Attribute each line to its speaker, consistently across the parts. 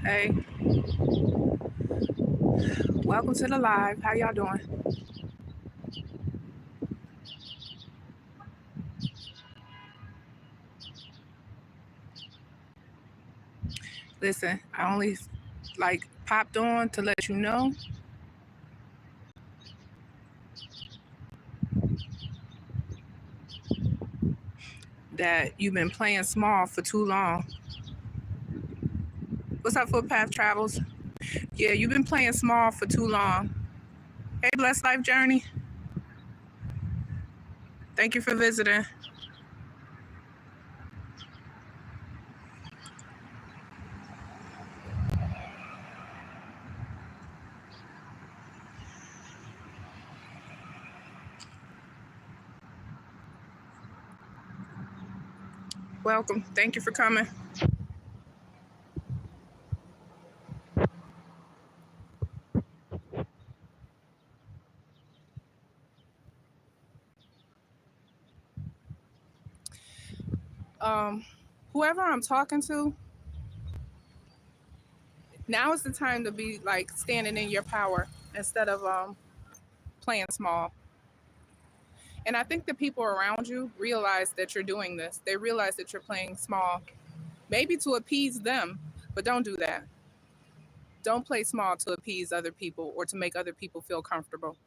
Speaker 1: Hey, welcome to the live. How y'all doing? Listen, I only popped on to let you know that you've been playing small for too long. What's up, Footpath Travels? Yeah, you've been playing small for too long. Hey, Blessed Life Journey. Thank you for visiting. Welcome. Thank you for coming. Um, Whoever I'm talking to, now is the time to be like standing in your power instead of playing small. And I think the people around you realize that you're doing this. They realize that you're playing small, maybe to appease them, but don't do that. Don't play small to appease other people or to make other people feel comfortable.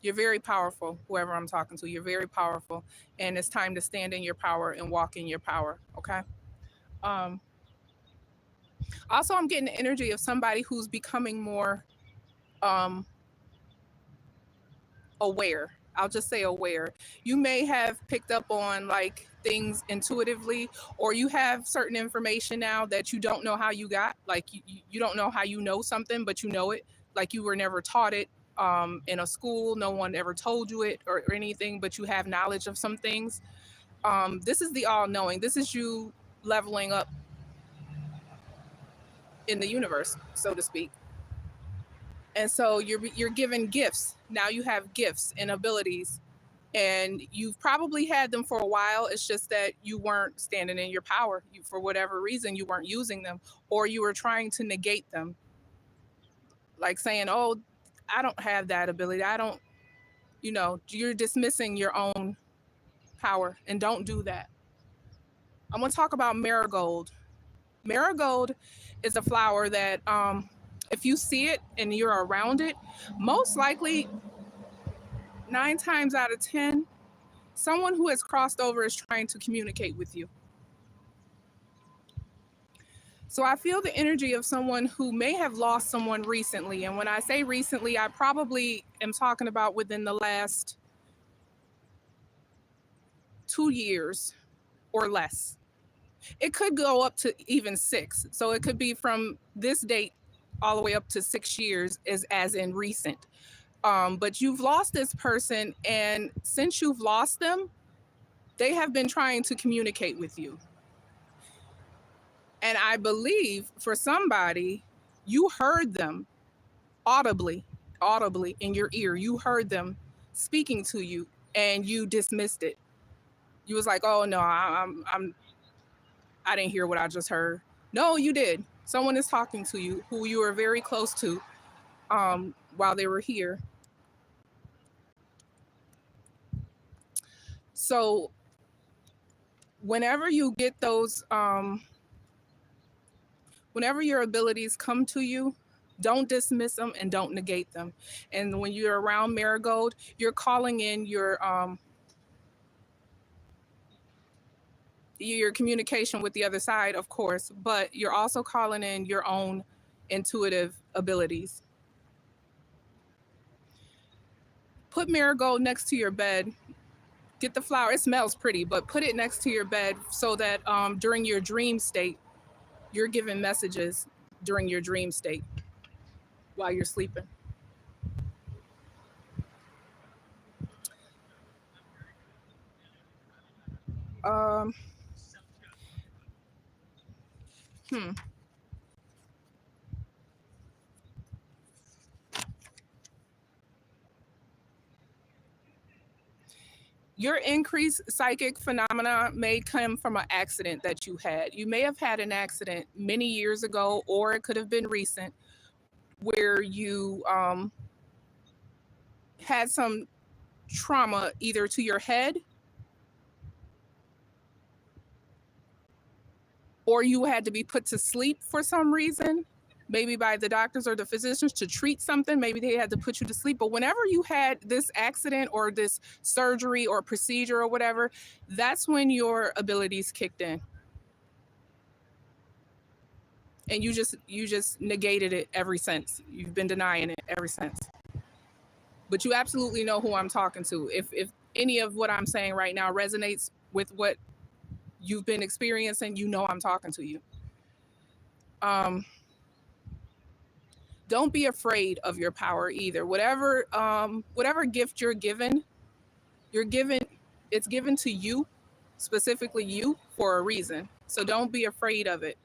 Speaker 1: You're very powerful, whoever I'm talking to. You're very powerful. And it's time to stand in your power and walk in your power. Okay. Um, Also, I'm getting the energy of somebody who's becoming more um, aware. I'll just say aware. You may have picked up on like things intuitively, or you have certain information now that you don't know how you got. Like you don't know how you know something, but you know it. Like you were never taught it in a school. No one ever told you it or anything, but you have knowledge of some things. This is the all knowing. This is you leveling up in the universe, so to speak. And so you're given gifts. Now you have gifts and abilities, and you've probably had them for a while. It's just that you weren't standing in your power. For whatever reason, you weren't using them, or you were trying to negate them, like saying, "Oh, I don't have that ability. I don't." You're dismissing your own power, and don't do that. I'm gonna talk about marigold. Marigold is a flower that, if you see it and you're around it, most likely 9 times out of 10, someone who has crossed over is trying to communicate with you. So I feel the energy of someone who may have lost someone recently. And when I say recently, I probably am talking about within the last 2 years or less. It could go up to even 6. So it could be from this date all the way up to 6 years, as in recent. But you've lost this person, and since you've lost them, they have been trying to communicate with you. And I believe for somebody, you heard them audibly in your ear. You heard them speaking to you, and you dismissed it. You was like, "Oh no, I didn't hear what I just heard." No, you did. Someone is talking to you who you were very close to while they were here. So whenever you get those whenever your abilities come to you, don't dismiss them and don't negate them. And when you're around marigold, you're calling in your communication with the other side, of course, but you're also calling in your own intuitive abilities. Put marigold next to your bed. Get the flower. It smells pretty, but put it next to your bed so that during your dream state, you're given messages during your dream state while you're sleeping. Um, hmm. Your increased psychic phenomena may come from an accident that you had. You may have had an accident many years ago, or it could have been recent, where you had some trauma either to your head, or you had to be put to sleep for some reason, maybe by the doctors or the physicians to treat something. Maybe they had to put you to sleep. But whenever you had this accident or this surgery or procedure or whatever, that's when your abilities kicked in. And you just negated it ever since. You've been denying it ever since. But you absolutely know who I'm talking to. If any of what I'm saying right now resonates with what you've been experiencing, you know I'm talking to you. Don't be afraid of your power either. Whatever gift you're given, it's given to you, specifically you, for a reason. So don't be afraid of it.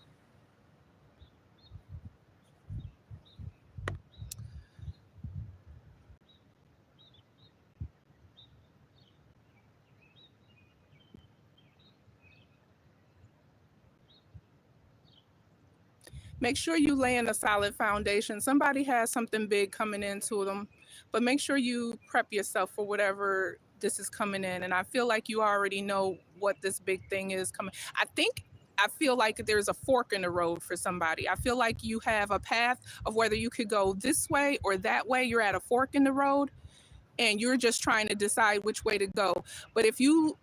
Speaker 1: Make sure you lay in a solid foundation. Somebody has something big coming into them, but make sure you prep yourself for whatever this is coming in. And I feel like you already know what this big thing is coming. I feel like there's a fork in the road for somebody. I feel like you have a path of whether you could go this way or that way. You're at a fork in the road and you're just trying to decide which way to go. But if you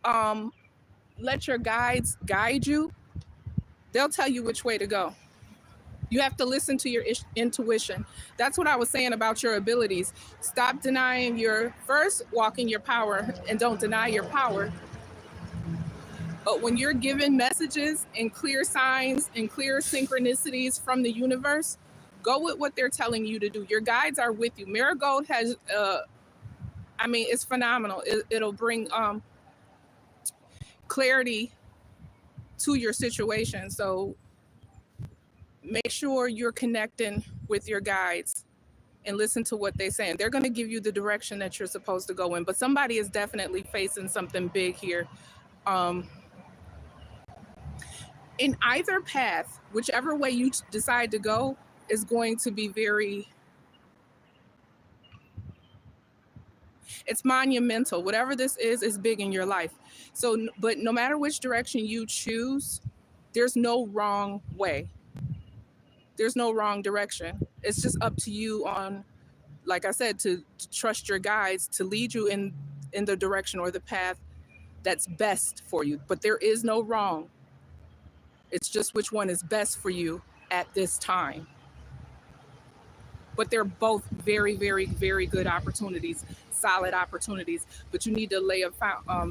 Speaker 1: let your guides guide you, they'll tell you which way to go. You have to listen to your intuition. That's what I was saying about your abilities. Stop denying walk in your power, and don't deny your power. But when you're given messages and clear signs and clear synchronicities from the universe, go with what they're telling you to do. Your guides are with you. Marigold has, it's phenomenal. It'll bring clarity to your situation. So make sure you're connecting with your guides and listen to what they're saying. They're going to give you the direction that you're supposed to go in. But somebody is definitely facing something big here. In either path, whichever way you decide to go is going to be it's monumental. Whatever this is big in your life. So, but no matter which direction you choose, there's no wrong way. There's no wrong direction. It's just up to you on, like I said, to trust your guides to lead you in the direction or the path that's best for you. But there is no wrong. It's just which one is best for you at this time. But they're both very, very, very good opportunities, solid opportunities. But you need to lay a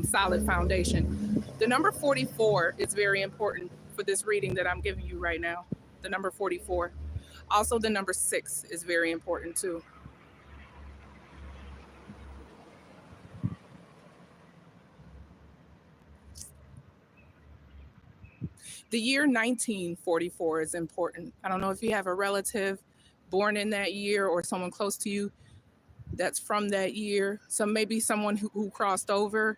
Speaker 1: solid foundation. The number 44 is very important for this reading that I'm giving you right now. The number 44. Also, the number 6 is very important too. The year 1944 is important. I don't know if you have a relative born in that year or someone close to you that's from that year. So maybe someone who crossed over,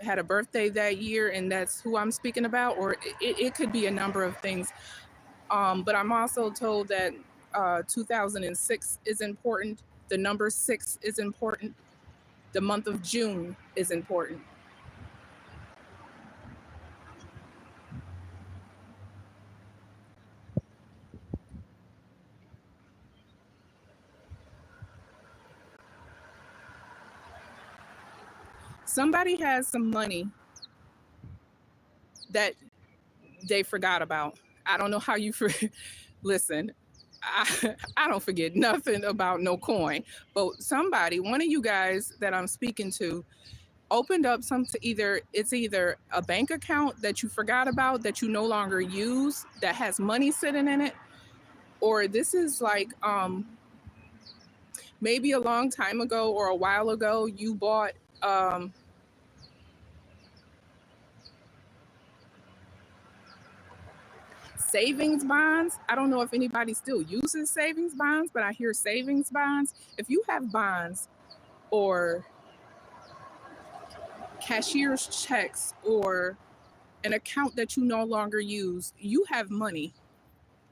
Speaker 1: had a birthday that year, and that's who I'm speaking about, or it could be a number of things. But I'm also told that 2006 is important. The number 6 is important. The month of June is important. Somebody has some money that they forgot about. I don't know how you listen. I don't forget nothing about no coin, but somebody, one of you guys that I'm speaking to, opened up it's either a bank account that you forgot about that you no longer use that has money sitting in it, or this is like maybe a long time ago or a while ago you bought savings bonds. I don't know if anybody still uses savings bonds, but I hear savings bonds. If you have bonds or cashier's checks or an account that you no longer use, you have money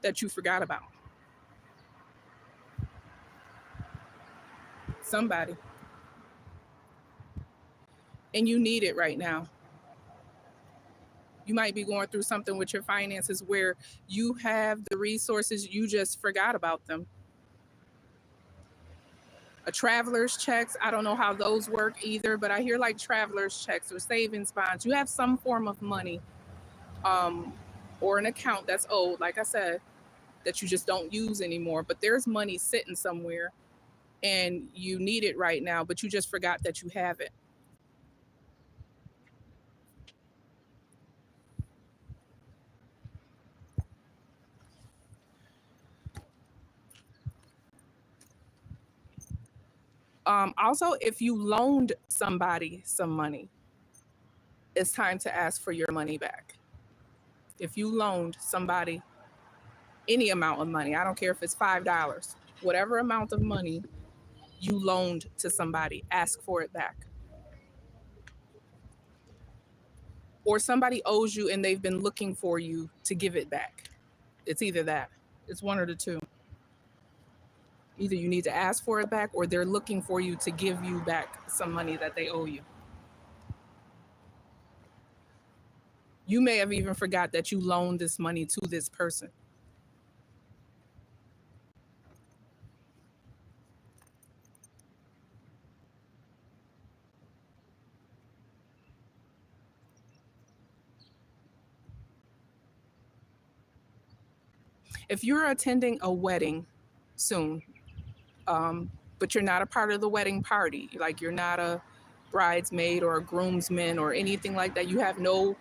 Speaker 1: that you forgot about. Somebody. And you need it right now. You might be going through something with your finances where you have the resources, you just forgot about them. A traveler's checks, I don't know how those work either, but I hear like traveler's checks or savings bonds. You have some form of money or an account that's old, like I said, that you just don't use anymore. But there's money sitting somewhere and you need it right now, but you just forgot that you have it. Also, if you loaned somebody some money, it's time to ask for your money back. If you loaned somebody any amount of money, I don't care if it's $5, whatever amount of money you loaned to somebody, ask for it back. Or somebody owes you and they've been looking for you to give it back. It's either that. It's one or the two. Either you need to ask for it back or they're looking for you to give you back some money that they owe you. You may have even forgot that you loaned this money to this person. If you're attending a wedding soon, but you're not a part of the wedding party, like you're not a bridesmaid or a groomsman or anything like that, you have no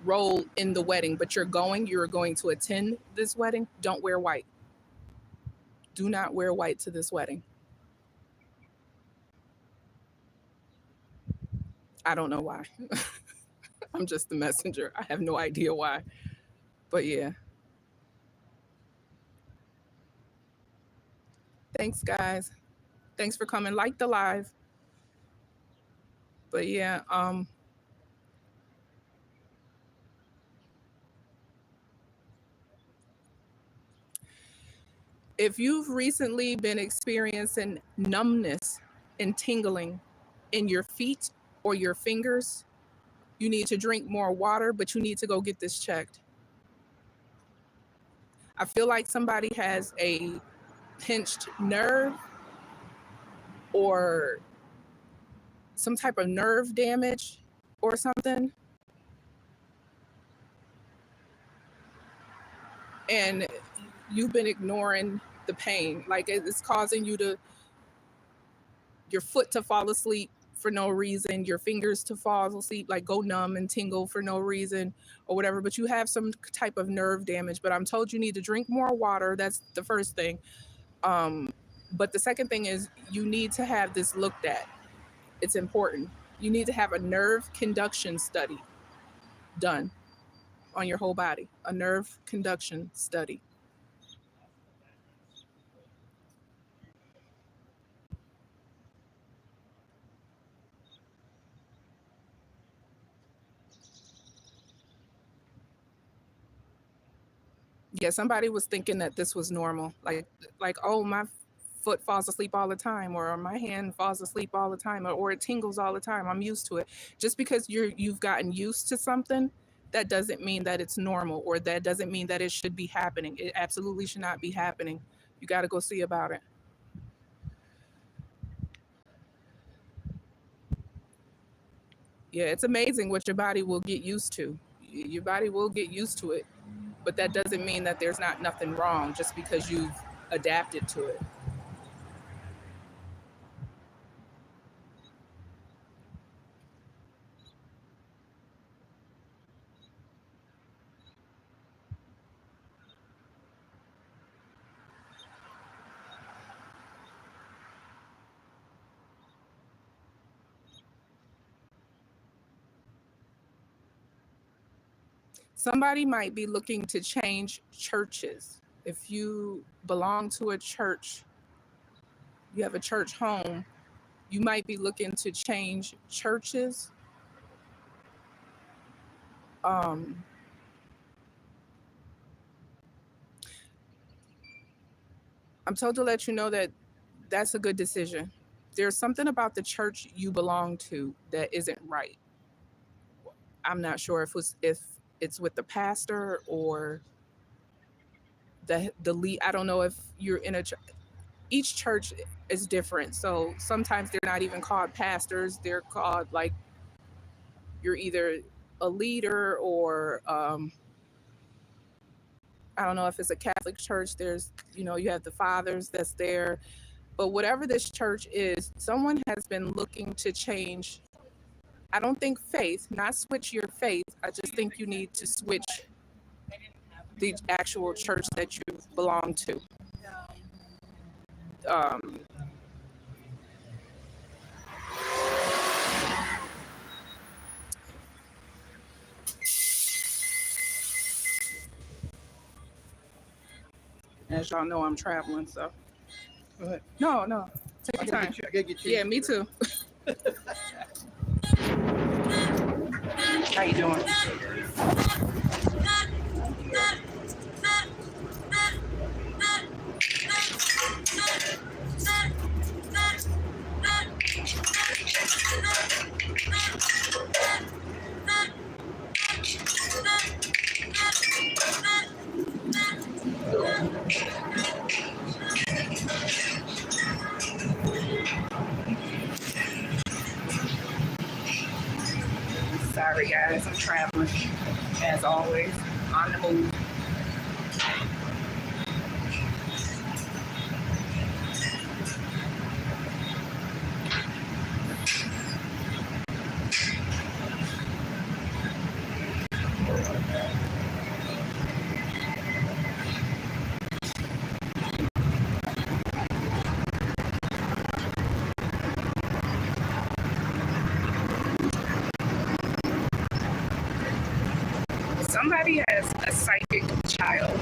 Speaker 1: role in the wedding, but you're going to attend this wedding, don't wear white. Do not wear white to this wedding. I don't know why. I'm just the messenger. I have no idea why. But yeah. Thanks, guys. Thanks for coming. Like the live. But yeah, if you've recently been experiencing numbness and tingling in your feet or your fingers, you need to drink more water, but you need to go get this checked. I feel like somebody has a pinched nerve or some type of nerve damage or something. And you've been ignoring the pain. Like it's causing your foot to fall asleep for no reason, your fingers to fall asleep, like go numb and tingle for no reason or whatever, but you have some type of nerve damage. But I'm told you need to drink more water. That's the first thing. But the second thing is you need to have this looked at. It's important. You need to have a nerve conduction study done on your whole body, a nerve conduction study. Yeah, somebody was thinking that this was normal. Like, oh, my foot falls asleep all the time, or my hand falls asleep all the time, or it tingles all the time. I'm used to it. Just because you've gotten used to something, that doesn't mean that it's normal, or that doesn't mean that it should be happening. It absolutely should not be happening. You got to go see about it. Yeah, it's amazing what your body will get used to. Your body will get used to it, but that doesn't mean that there's not nothing wrong just because you've adapted to it. Somebody might be looking to change churches. If you belong to a church, you have a church home, you might be looking to change churches. I'm told to let you know that that's a good decision. There's something about the church you belong to that isn't right. I'm not sure if it's with the pastor or the lead. I don't know if you're in a each church is different. So sometimes they're not even called pastors. They're called like you're either a leader or I don't know if it's a Catholic church. There's you have the fathers that's there. But whatever this church is, someone has been looking to change. I don't think faith, not switch your faith. I just think you need to switch the actual church that you belong to. Um, as y'all know, I'm traveling, so.
Speaker 2: Go ahead.
Speaker 1: No. Take your time.
Speaker 2: I gotta get you.
Speaker 1: Yeah, me too. How you doing? Sorry guys, I'm traveling as always on the move. Somebody has a psychic child.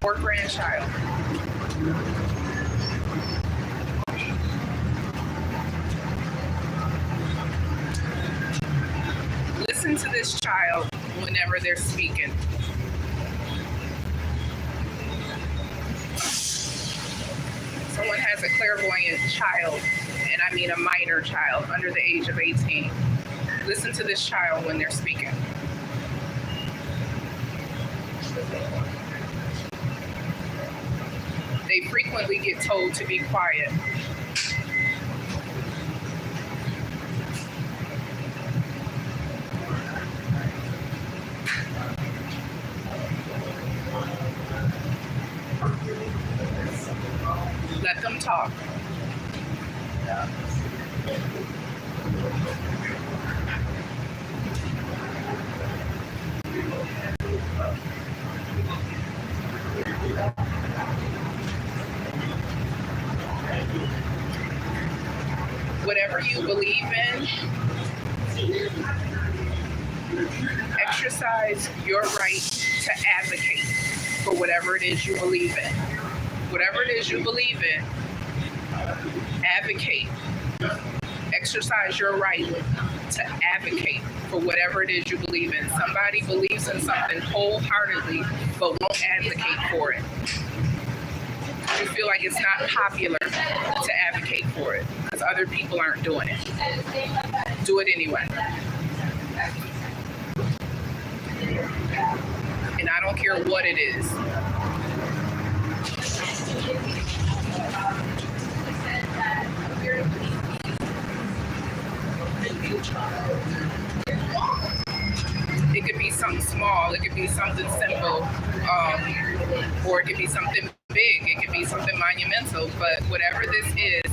Speaker 1: Or grandchild. Listen to this child whenever they're speaking. Someone has a clairvoyant child, and I mean a minor child under the age of 18. Listen to this child when they're speaking. They frequently get told to be quiet. Let them talk. Whatever you believe in, exercise your right to advocate for whatever it is you believe in. Whatever it is you believe in, advocate. Exercise your right to advocate for whatever it is you believe in. Somebody believes in something wholeheartedly but won't advocate for it. You feel like it's not popular to advocate for it because other people aren't doing it. Do it anyway. And I don't care what it is. It could be something small, it could be something simple, or it could be something big, it could be something monumental, but whatever this is,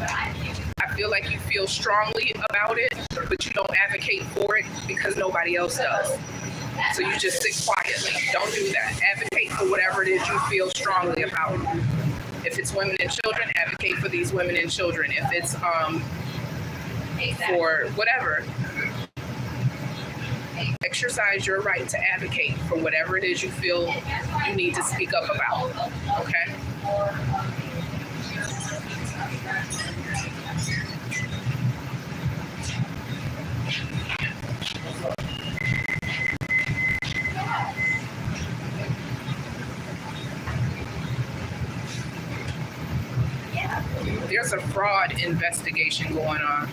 Speaker 1: I feel like you feel strongly about it, but you don't advocate for it because nobody else does. So you just sit quietly. Don't do that. Advocate for whatever it is you feel strongly about. If it's women and children, advocate for these women and children. If it's for whatever, exercise your right to advocate for whatever it is you feel you need to speak up about. Okay? There's a fraud investigation going on.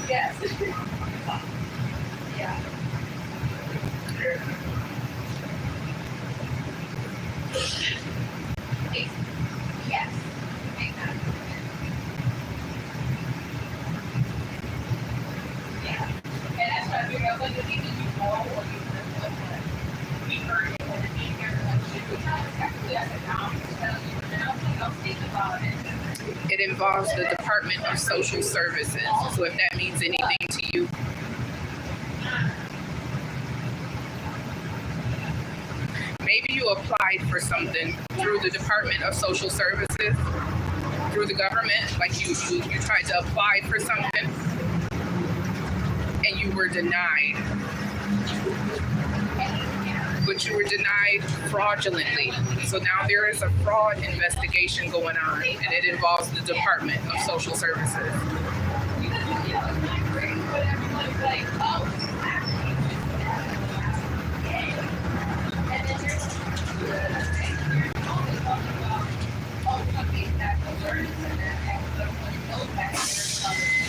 Speaker 2: Yes. Yeah. Yes. Yeah. And that's why I figured out whether you know or you we heard it and then everyone should be technically as a town, and I'll speak about it.
Speaker 1: It involves the Department of Social Services. So if that means anything to you, maybe you applied for something through the Department of Social Services, through the government, like you tried to apply for something and you were denied. But you were denied fraudulently. So now there is a fraud investigation going on, and it involves the Department of Social Services.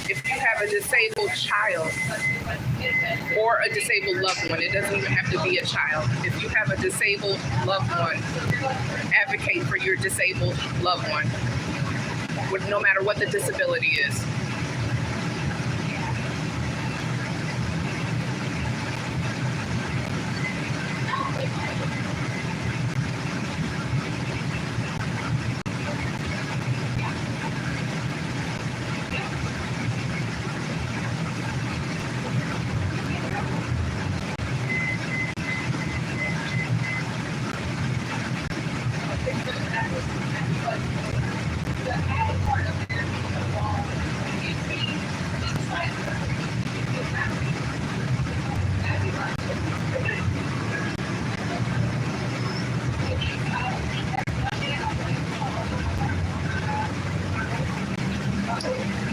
Speaker 1: If you have a disabled child or a disabled loved one, it doesn't even have to be a child. If you have a disabled loved one, advocate for your disabled loved one, no matter what the disability is.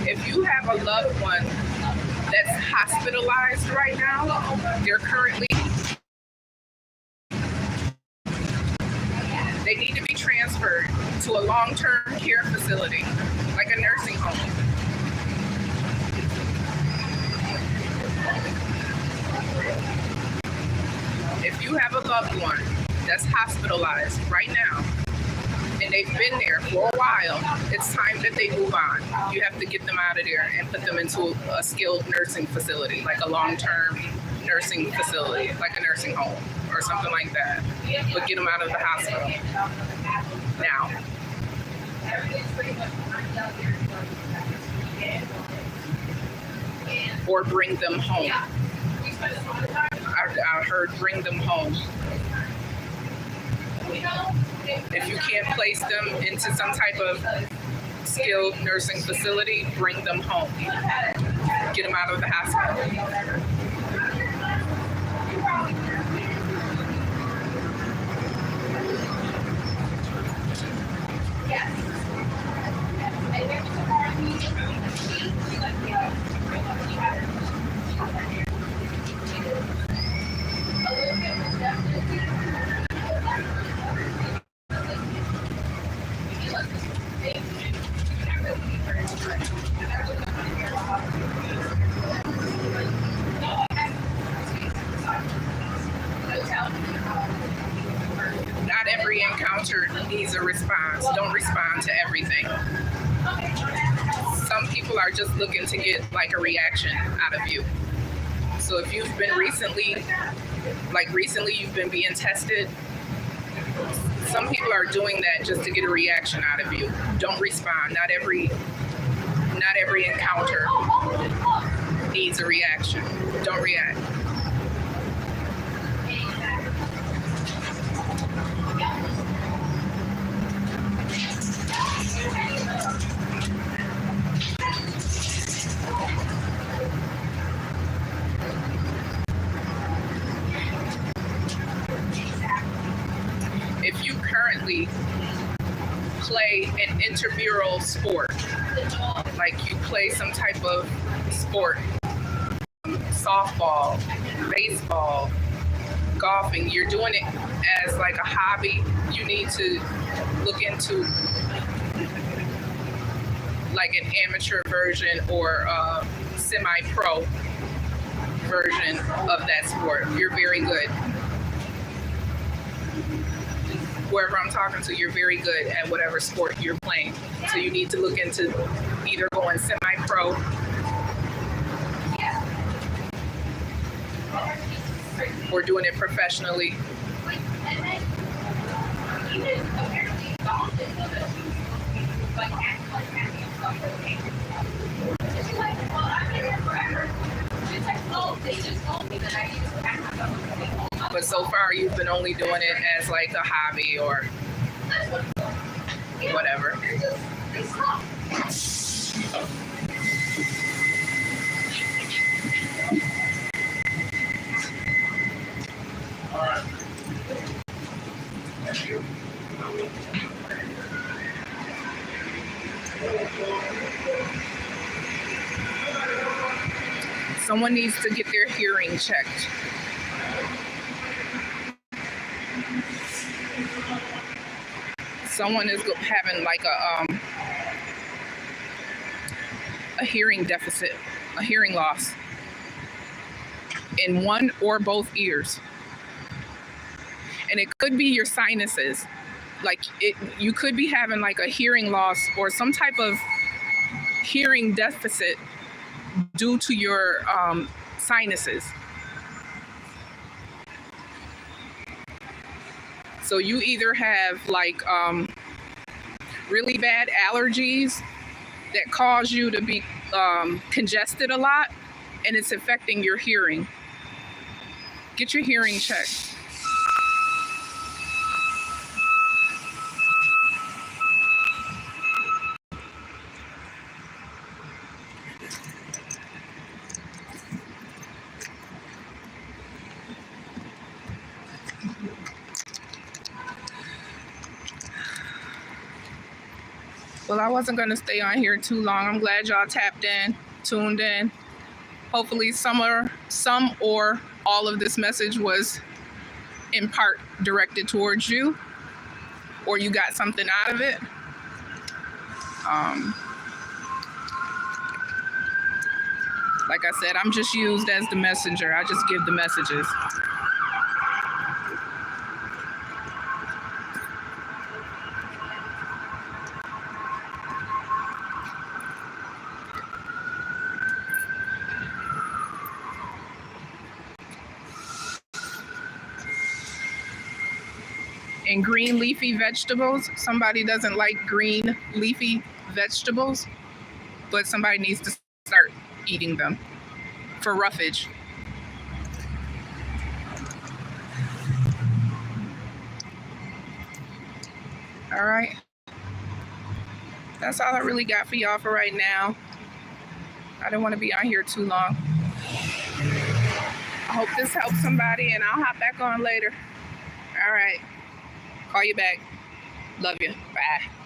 Speaker 1: If you have a loved one that's hospitalized right now, they need to be transferred to a long-term care facility, like a nursing home. If you have a loved one that's hospitalized right now, and they've been there for a while, it's time that they move on. You have to get them out of there and put them into a skilled nursing facility, like a long-term nursing facility, like a nursing home or something like that. But get them out of the hospital now. Or bring them home. I heard bring them home. If you can't place them into some type of skilled nursing facility, bring them home. Get them out of the hospital. Not every encounter needs a response. Don't respond to everything. Some people are just looking to get like a reaction out of you. So if you've been recently you've been being tested, some people are doing that just to get a reaction out of you. Don't respond. Not every encounter needs a reaction. Don't react. actually play an intramural sport. Like you play some type of sport, softball, baseball, golfing. You're doing it as like a hobby. You need to look into like an amateur version or a semi-pro version of that sport. You're very good. Whoever I'm talking to, you're very good at whatever sport you're playing. So you need to look into either going semi-pro or doing it professionally. But so far you've been only doing it as like a hobby or whatever. Someone needs to get their hearing checked. Someone is having like a hearing deficit, a hearing loss in one or both ears. And it could be your sinuses. Like you could be having like a hearing loss or some type of hearing deficit due to your sinuses. So you either have like really bad allergies that cause you to be congested a lot, and it's affecting your hearing. Get your hearing checked. Well, I wasn't going to stay on here too long. I'm glad y'all tapped in, tuned in. Hopefully some or all of this message was in part directed towards you, or you got something out of it. Like I said, I'm just used as the messenger. I just give the messages. And green leafy vegetables. Somebody doesn't like green leafy vegetables, but somebody needs to start eating them for roughage. All right. That's all I really got for y'all for right now. I don't want to be on here too long. I hope this helps somebody, and I'll hop back on later. All right. Call you back. Love you. Bye.